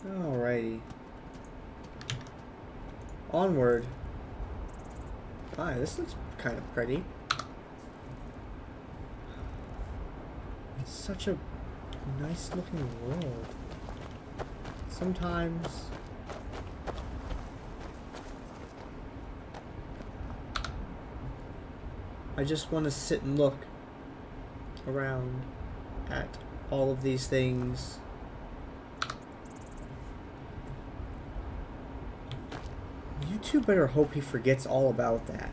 Alrighty. Onward. Hi, this looks kind of pretty. It's such a nice looking world. Sometimes I just want to sit and look around at all of these things. You two better hope he forgets all about that.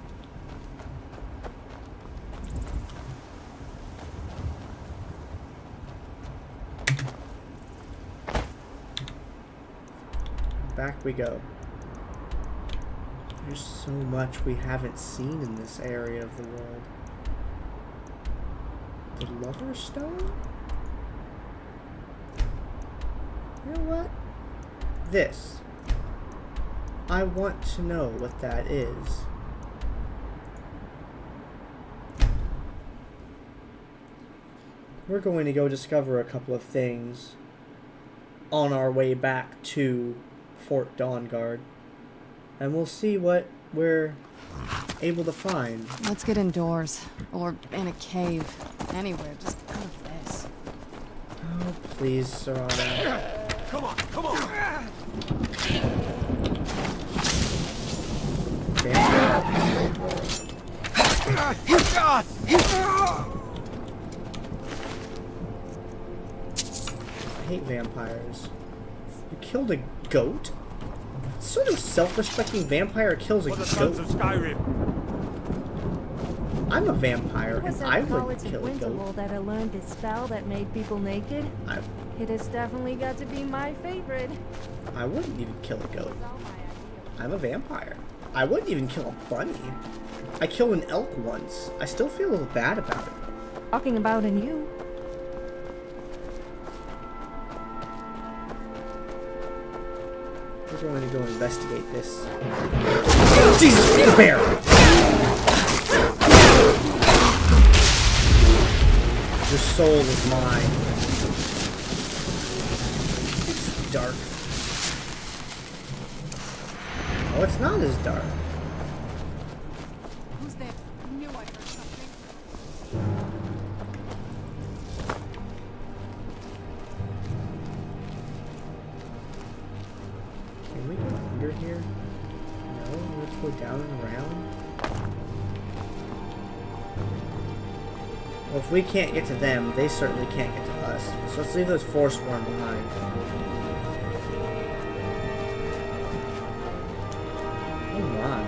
Back we go. There's so much we haven't seen in this area of the world. The Lover's Stone? You know what? This. I want to know what that is. We're going to go discover a couple of things on our way back to Fort Dawnguard, and we'll see what we're able to find. Let's get indoors, or in a cave, anywhere, just out of this. Oh, please, Serana. Come on, come on! God! I hate vampires. You killed a goat? What sort of self-respecting vampire kills a For the goat? sons of Skyrim. I'm a vampire, It was and at I the would College kill of a goat. Winterhold that I learned this spell that made people naked. It has definitely got to be my favorite. I wouldn't even kill a goat. I'm a vampire. I wouldn't even kill a bunny. I killed an elk once. I still feel a little bad about it. Talking about in you. We're going to go investigate this. Jesus, the bear! Your soul is mine. It's dark. Oh, it's not as dark. Who's there? I knew I heard something. Can we go under here? No, let's go down and around. Well, if we can't get to them, they certainly can't get to us. So let's leave those Forsworn behind. Oh my.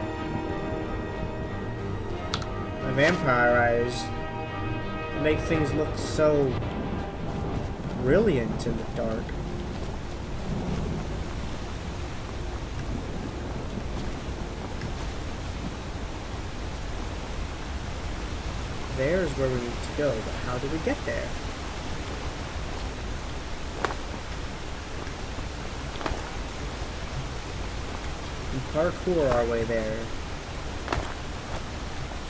My vampire eyes make things look so brilliant in the dark. There's where we need to go, but how do we get there? We parkour our way there.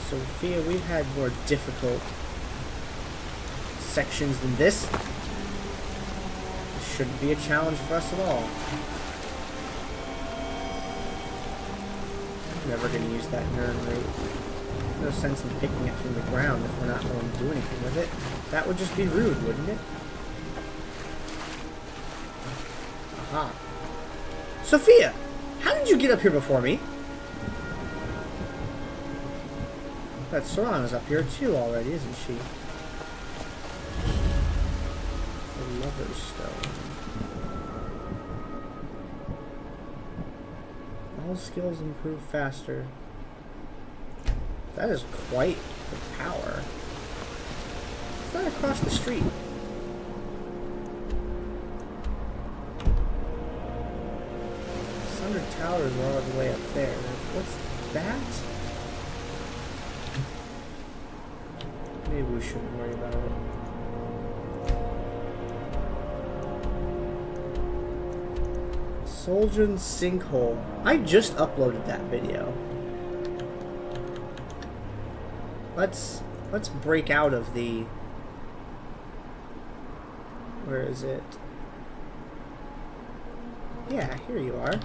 Sophia, we've had more difficult sections than this. This shouldn't be a challenge for us at all. I'm never going to use that Nern route. No sense in picking it from the ground if we're not going to do anything with it. That would just be rude, wouldn't it? Aha. Sophia! How did you get up here before me? That Serana's up here too already, isn't she? The Lover's Stone. All skills improve faster. That is quite the power. It's not across the street. Sunder Towers are all the way up there. What's that? Maybe we shouldn't worry about it. Soldian's Sinkhole. I just uploaded that video. Let's break out of the... Where is it? Yeah, here you are.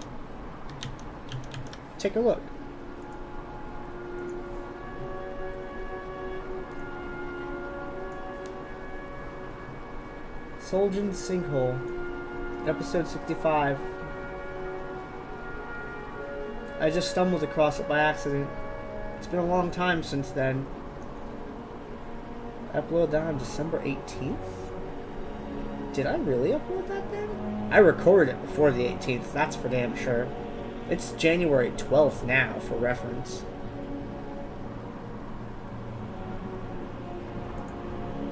Take a look. Soljan's Sinkhole, episode 65. I just stumbled across it by accident. It's been a long time since then. I uploaded that on December 18th? Did I really upload that then? I recorded it before the 18th, that's for damn sure. It's January 12th now, for reference.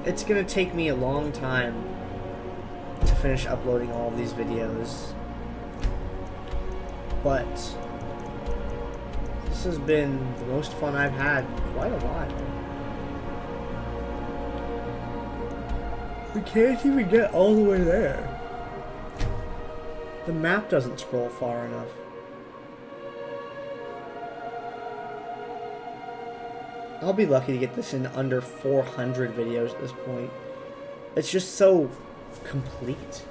It's gonna take me a long time to finish uploading all of these videos. But this has been the most fun I've had in quite a while. We can't even get all the way there. The map doesn't scroll far enough. I'll be lucky to get this in under 400 videos at this point. It's just so complete.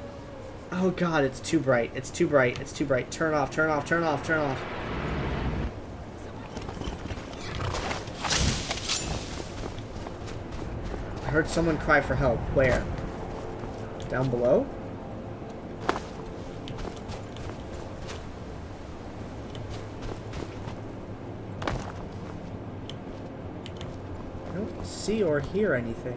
Oh god, it's too bright. It's too bright. It's too bright. Turn off, turn off, turn off, turn off. I heard someone cry for help. Where? Down below? I don't see or hear anything.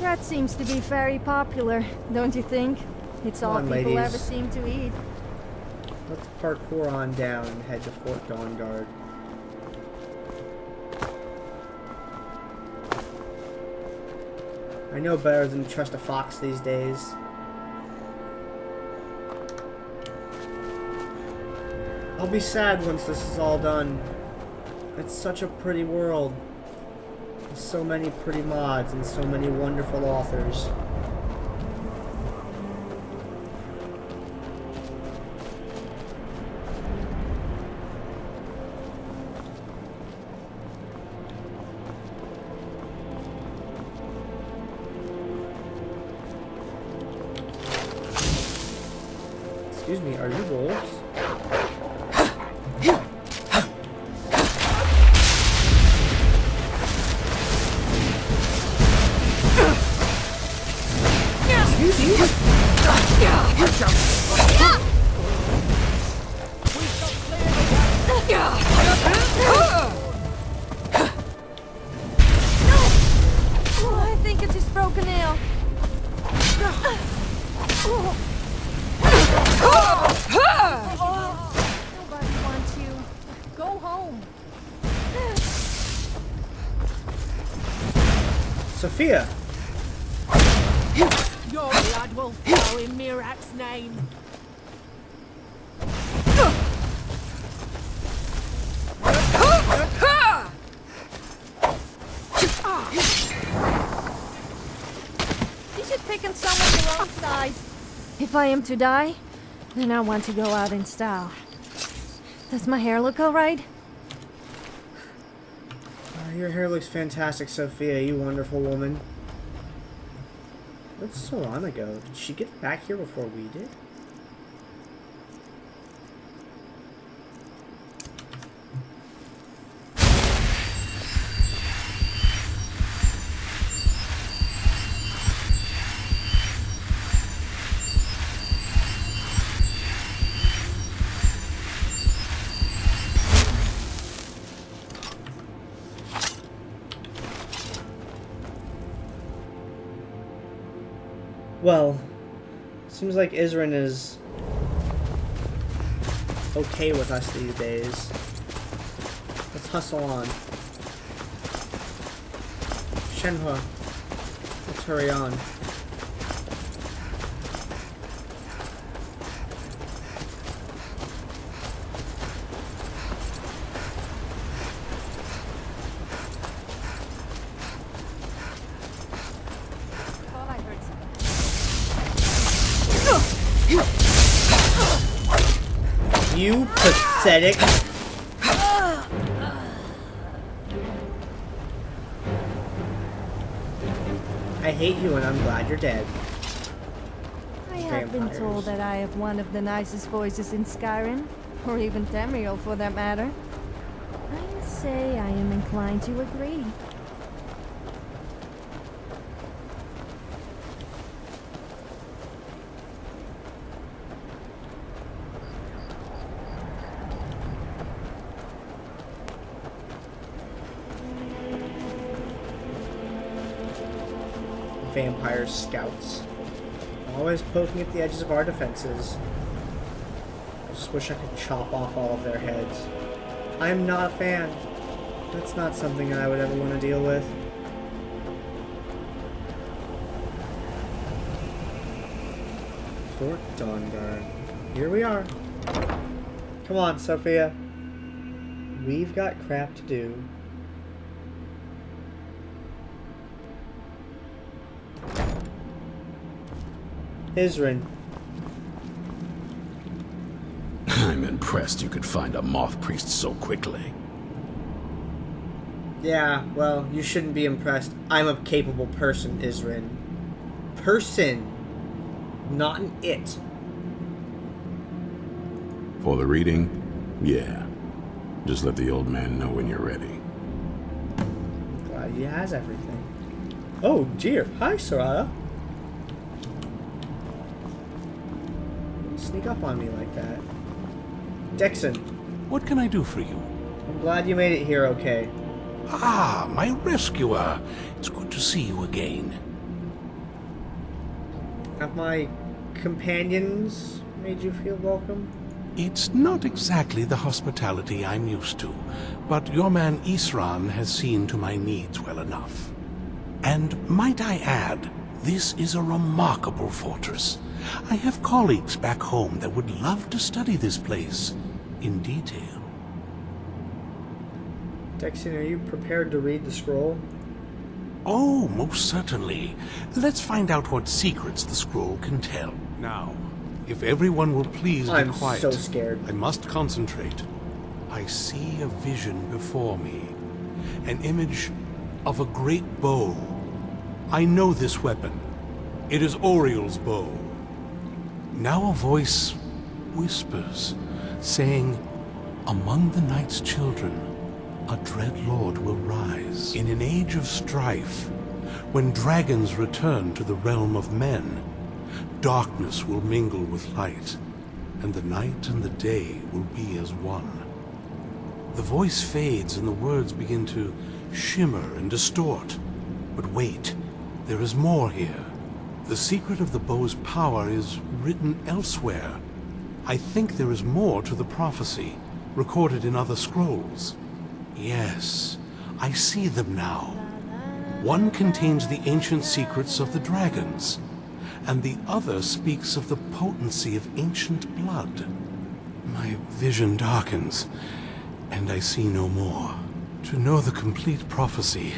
That seems to be very popular, don't you think? It's all Come on, people ladies. ever seem to eat. Let's parkour on down and head to Fort Dawnguard. I know better than to trust a fox these days. I'll be sad once this is all done. It's such a pretty world. With so many pretty mods and so many wonderful authors. Excuse me, are you wolves? I think it just broke a nail. Nobody wants you. Go home. Sophia! Your blood will flow in Mirak's name. You should pick on someone your own size. If I am to die, then I want to go out in style. Does my hair look alright? Your hair looks fantastic, Sophia, you wonderful woman. Where'd Solana go? Did she get back here before we did? Well, seems like Isrin is okay with us these days. Let's hustle on. Shenhua, let's hurry on. Thought I heard something. You pathetic. I hate you and I'm glad you're dead. I have been vampires. told that I have one of the nicest voices in Skyrim, or even Tamriel for that matter. I must say I am inclined to agree. Vampire scouts. Always poking at the edges of our defenses. I just wish I could chop off all of their heads. I'm not a fan. That's not something I would ever want to deal with. Fort Gandair. Here we are. Come on, Sophia. We've got crap to do. Isrin. I'm impressed you could find a moth priest so quickly. Yeah, well, you shouldn't be impressed. I'm a capable person, Isrin. Person. Not an it. For the reading? Yeah. Just let the old man know when you're ready. Glad he has everything. Oh, dear. Hi, Sarada. Sneak up on me like that. Dixon, What can I do for you? I'm glad you made it here okay. Ah, my rescuer. It's good to see you again. Have my companions made you feel welcome? It's not exactly the hospitality I'm used to, but your man Isran has seen to my needs well enough. And might I add, this is a remarkable fortress. I have colleagues back home that would love to study this place in detail. Dixon, are you prepared to read the scroll? Oh, most certainly. Let's find out what secrets the scroll can tell. Now, if everyone will please I'm be quiet. so scared. I must concentrate. I see a vision before me. An image of a great bow. I know this weapon. It is Oriel's bow. Now a voice whispers, saying, among the night's children, a dread lord will rise. In an age of strife, when dragons return to the realm of men, darkness will mingle with light, and the night and the day will be as one. The voice fades and the words begin to shimmer and distort. But wait, there is more here. The secret of the bow's power is written elsewhere. I think there is more to the prophecy, recorded in other scrolls. Yes, I see them now. One contains the ancient secrets of the dragons, and the other speaks of the potency of ancient blood. My vision darkens, and I see no more. To know the complete prophecy,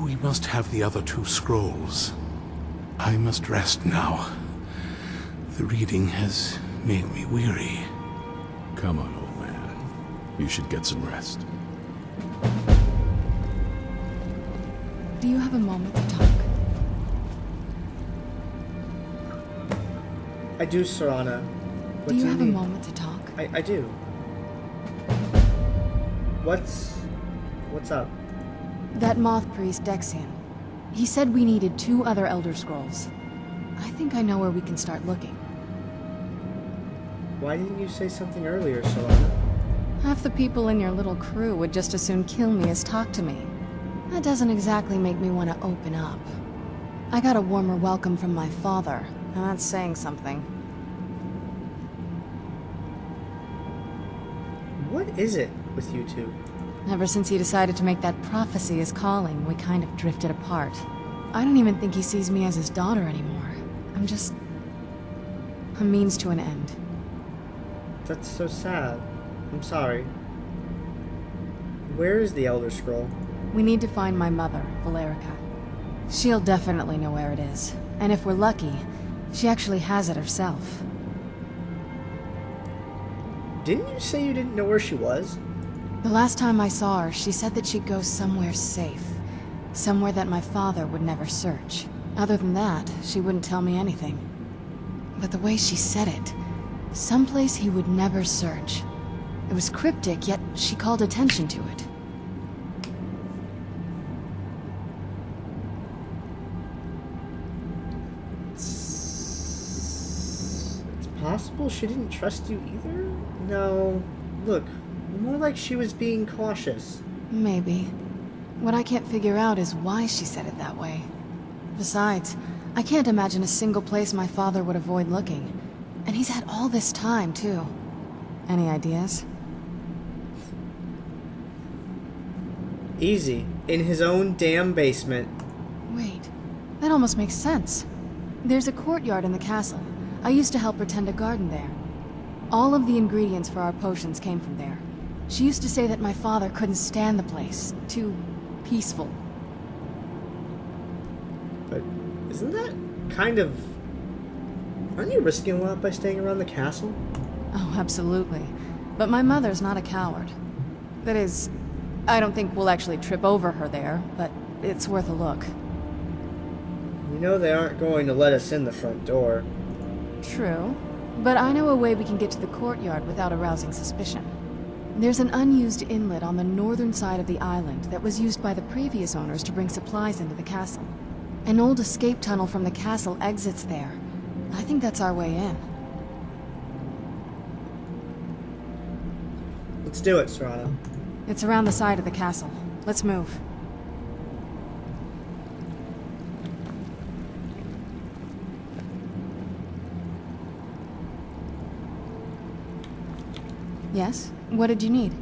we must have the other two scrolls. I must rest now. The reading has made me weary. Come on, old man. You should get some rest. Do you have a moment to talk? I do, Sarana. What Do you have a need? moment to talk? I do. What's up? That moth priest, Dexian. He said we needed 2 other Elder Scrolls. I think I know where we can start looking. Why didn't you say something earlier, Sarana? Half the people in your little crew would just as soon kill me as talk to me. That doesn't exactly make me want to open up. I got a warmer welcome from my father, and that's saying something. What is it with you two? Ever since he decided to make that prophecy his calling, we kind of drifted apart. I don't even think he sees me as his daughter anymore. I'm just a means to an end. That's so sad. I'm sorry. Where is the Elder Scroll? We need to find my mother, Valerica. She'll definitely know where it is. And if we're lucky, she actually has it herself. Didn't you say you didn't know where she was? The last time I saw her, she said that she'd go somewhere safe. Somewhere that my father would never search. Other than that, she wouldn't tell me anything. but the way she said it, someplace he would never search. It was cryptic, yet she called attention to it. It's possible she didn't trust you either? No. Look, more like she was being cautious. Maybe. What I can't figure out is why she said it that way. Besides, I can't imagine a single place my father would avoid looking. And he's had all this time, too. Any ideas? Easy. In his own damn basement. Wait, that almost makes sense. There's a courtyard in the castle. I used to help her tend a garden there. All of the ingredients for our potions came from there. She used to say that my father couldn't stand the place. Too peaceful. But isn't that kind of... Aren't you risking a lot by staying around the castle? Oh, absolutely. But my mother's not a coward. That is, I don't think we'll actually trip over her there, but it's worth a look. You know they aren't going to let us in the front door. True. But I know a way we can get to the courtyard without arousing suspicion. There's an unused inlet on the northern side of the island that was used by the previous owners to bring supplies into the castle. An old escape tunnel from the castle exits there. I think that's our way in. Let's do it, Serrano. It's around the side of the castle. Let's move. Yes? What did you need?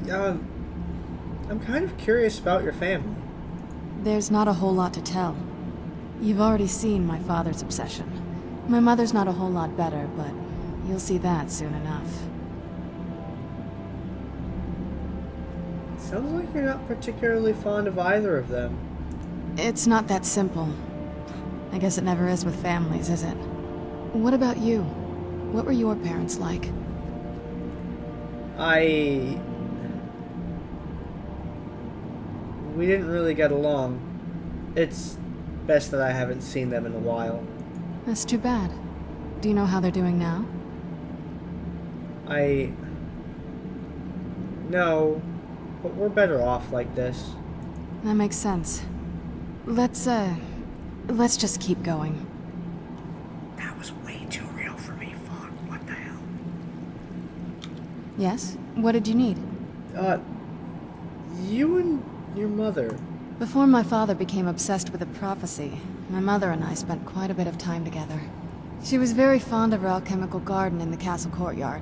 I'm kind of curious about your family. There's not a whole lot to tell. You've already seen my father's obsession. My mother's not a whole lot better, but you'll see that soon enough. Sounds like you're not particularly fond of either of them. It's not that simple. I guess it never is with families, is it? What about you? What were your parents like? We didn't really get along. It's best that I haven't seen them in a while. That's too bad. Do you know how they're doing now? No, but we're better off like this. That makes sense. Let's just keep going. That was way too real for me. Fuck, what the hell? Yes? What did you need? You and your mother. Before my father became obsessed with a prophecy, my mother and I spent quite a bit of time together. She was very fond of our alchemical garden in the castle courtyard.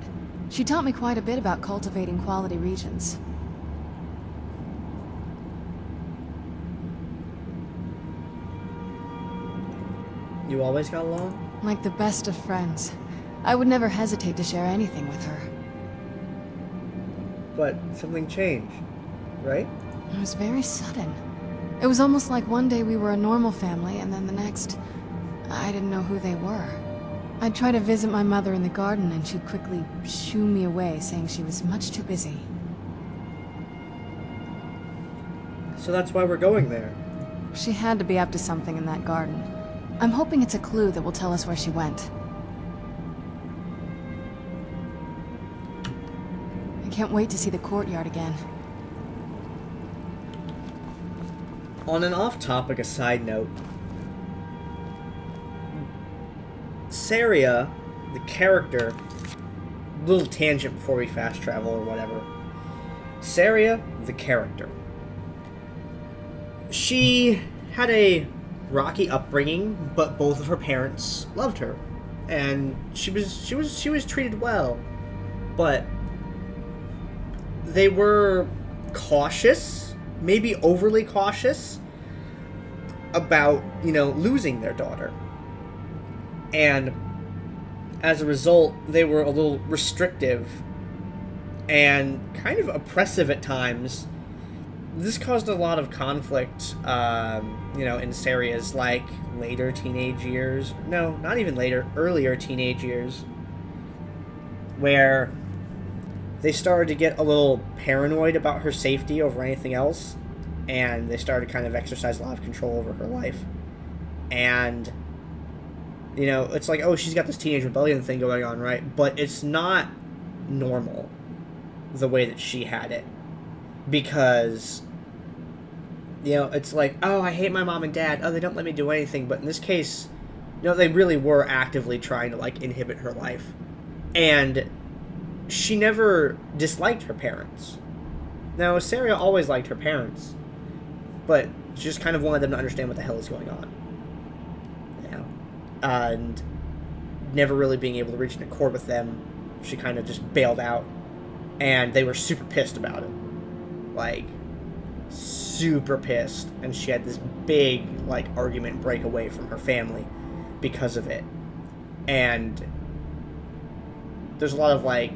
She taught me quite a bit about cultivating quality regions. You always got along? Like the best of friends. I would never hesitate to share anything with her. But something changed, right? It was very sudden. It was almost like one day we were a normal family, and then the next, I didn't know who they were. I'd try to visit my mother in the garden, and she'd quickly shoo me away, saying she was much too busy. So that's why we're going there. She had to be up to something in that garden. I'm hoping it's a clue that will tell us where she went. I can't wait to see the courtyard again. On an off-topic aside note, Saria, the character, little tangent before we fast travel or whatever. Saria, the character. She had a rocky upbringing, but both of her parents loved her, and she was treated well, but they were cautious, maybe overly cautious about, losing their daughter. And as a result, they were a little restrictive and kind of oppressive at times. This caused a lot of conflict, in Saria's, later teenage years. No, not even later, earlier teenage years. Where they started to get a little paranoid about her safety over anything else. And they started to kind of exercise a lot of control over her life. And You know, it's like, oh, she's got this teenage rebellion thing going on, right? But it's not normal the way that she had it. Because, you know, it's like, oh, I hate my mom and dad. Oh, they don't let me do anything. But in this case, you know, they really were actively trying to, like, inhibit her life. And she never disliked her parents. Now, Saria always liked her parents. But she just kind of wanted them to understand what the hell is going on. You know? And never really being able to reach an accord with them, she kind of just bailed out. And they were super pissed about it. Like, super pissed. And she had this big, like, argument break away from her family because of it. And there's a lot of, like,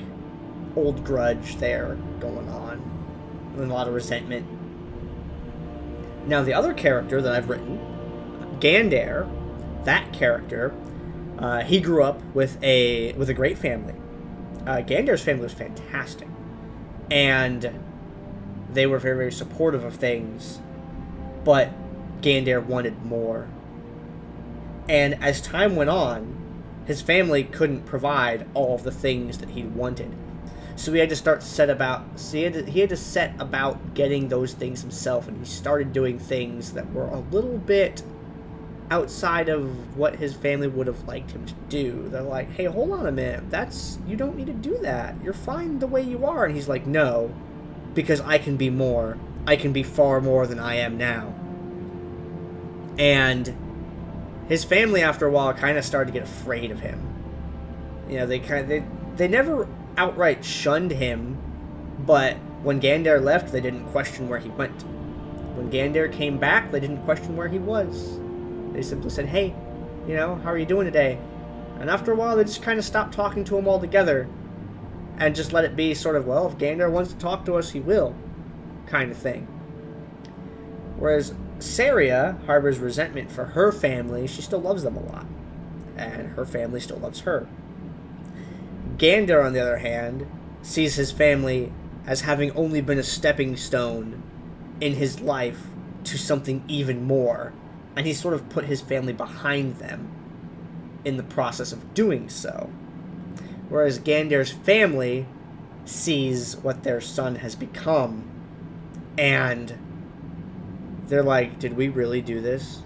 old grudge there going on. And a lot of resentment. Now, the other character that I've written, Gandair, that character, he grew up with a great family. Gandair's family was fantastic. And they were very, very supportive of things. But Gandair wanted more. And as time went on, his family couldn't provide all of the things that he wanted. So he had to he had to set about getting those things himself, and he started doing things that were a little bit outside of what his family would have liked him to do. They're like, hey, hold on a minute, you don't need to do that. You're fine the way you are. And he's like, no, because I can be more. I can be far more than I am now. And his family, after a while, kind of started to get afraid of him. You know, they never outright shunned him, but when Gandair left, they didn't question where he went. When Gandair came back, they didn't question where he was. They simply said, hey, you know, how are you doing today? And after a while, they just kind of stopped talking to him altogether and just let it be sort of, well, if Gandair wants to talk to us, he will, kind of thing. Whereas Saria harbors resentment for her family. She still loves them a lot, and her family still loves her. Gandair, on the other hand, sees his family as having only been a stepping stone in his life to something even more, and he sort of put his family behind them in the process of doing so. Whereas Gandair's family sees what their son has become, and they're like, did we really do this?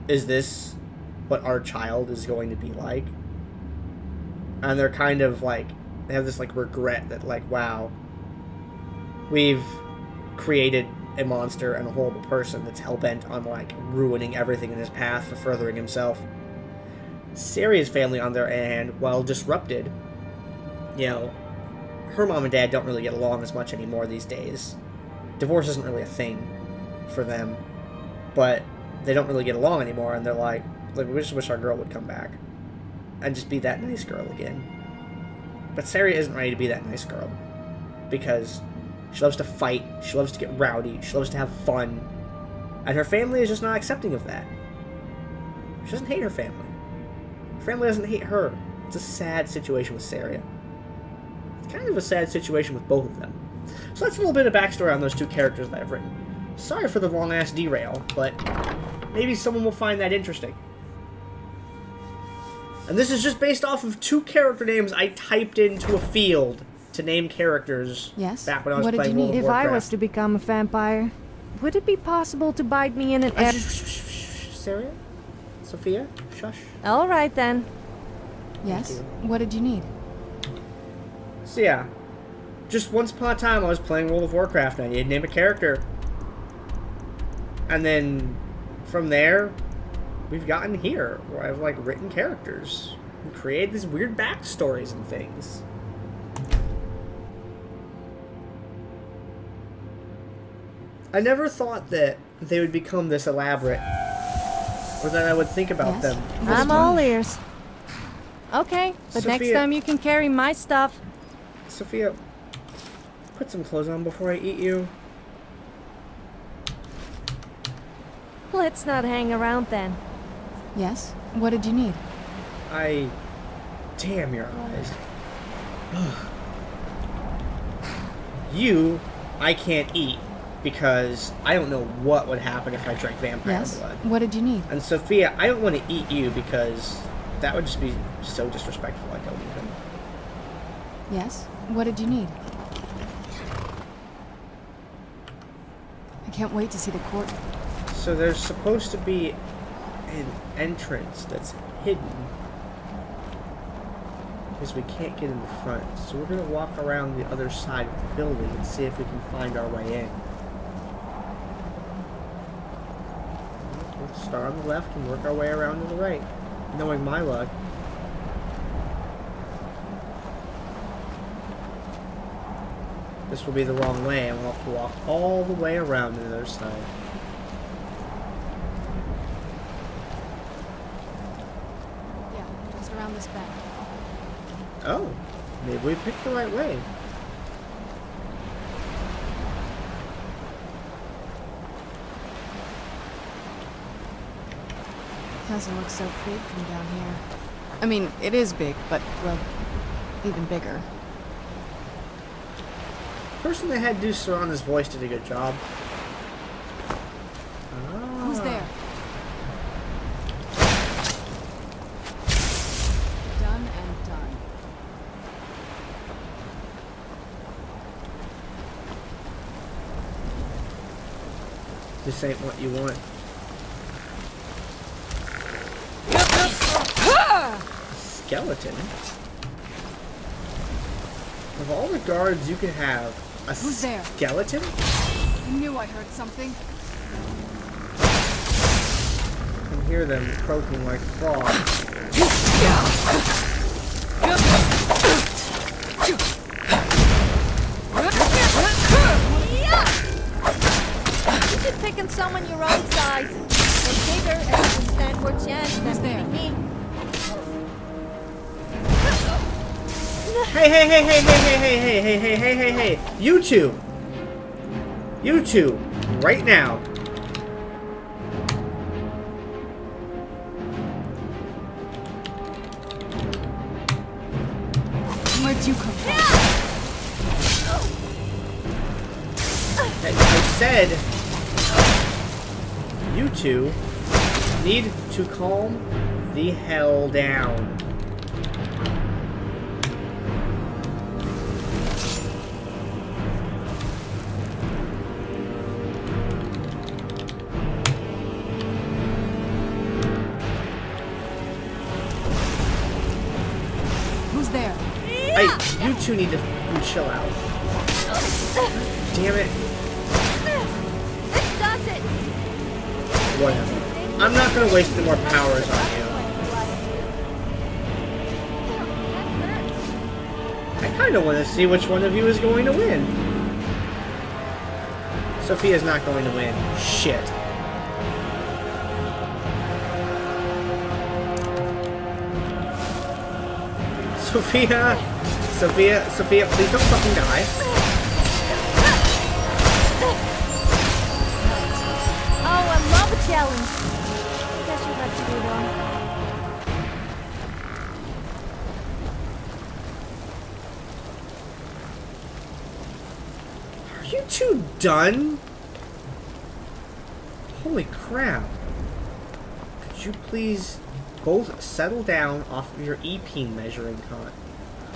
Is this what our child is going to be like? And they're kind of like, they have this like regret that like, wow, we've created a monster and a horrible person that's hell-bent on like ruining everything in his path for furthering himself. Saria's family, on their hand, while disrupted, you know, her mom and dad don't really get along as much anymore these days. Divorce isn't really a thing for them, but they don't really get along anymore, and they're like, we just wish our girl would come back and just be that nice girl again. But Saria isn't ready to be that nice girl, because she loves to fight, she loves to get rowdy, she loves to have fun, and her family is just not accepting of that. She doesn't hate her family. Her family doesn't hate her. It's a sad situation with Saria. It's kind of a sad situation with both of them. So that's a little bit of backstory on those two characters that I've written. Sorry for the long-ass derail, but maybe someone will find that interesting. And this is just based off of two character names I typed into a field to name characters. Yes? Back when I was What did playing you World need? of If I Warcraft. was to become a vampire, would it be possible to bite me in an egg? Saria? Sophia? Shush. All right then. Yes? What did you need? So yeah, just once upon a time I was playing World of Warcraft and I needed to name a character. And then from there, we've gotten here, where I've like written characters and created these weird backstories and things. I never thought that they would become this elaborate, or that I would think about Yes? them. I'm all ears. Okay, but next Sophia- time you can carry my stuff. Sophia, put some clothes on before I eat you. Let's not hang around then. Yes? What did you need? Damn your eyes. You, I can't eat, because I don't know what would happen if I drank vampire Yes? blood. What did you need? And Sophia, I don't want to eat you because That would just be so disrespectful. I don't even. Yes? What did you need? I can't wait to see the court. So there's supposed to be an entrance that's hidden. Because we can't get in the front. So we're going to walk around the other side of the building and see if we can find our way in. We'll start on the left and work our way around to the right. Knowing my luck. This will be the wrong way, and we'll have to walk all the way around to the other side. Yeah, just around this bend. Oh, maybe we picked the right way. Doesn't look so big from down here. I mean, it is big, but, well, even bigger. The person that had to do Serana's voice did a good job. Who's there? Done and done. This ain't what you want. Skeleton? Of all the guards you could have, a Who's there? skeleton? I knew I heard something. I can hear them croaking like frogs. You should pick on someone your own size. Or bigger, and you can stand more chance than there? me. Hey, hey, hey, hey, hey, hey, hey, hey, hey, hey, hey, hey, hey. You two. You two. Right now. Where'd you come from? I said you two need to calm the hell down. Who's there? Hey, you two need to chill out. Damn it. This does it. Whatever. I'm not gonna waste any more powers on you. I kinda wanna see which one of you is going to win. Sophia's not going to win. Shit. Sophia, please don't fucking die. Oh, I love a challenge. Guess you have to do one. Are you two done? Holy crap. Could you please both settle down off of your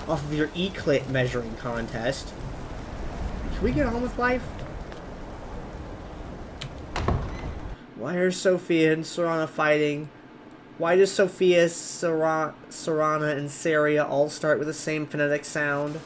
off of your E-clit measuring contest? Can we get on with life? Why are Sophia and Serana fighting? Why does Sophia, Serana, and Saria all start with the same phonetic sound?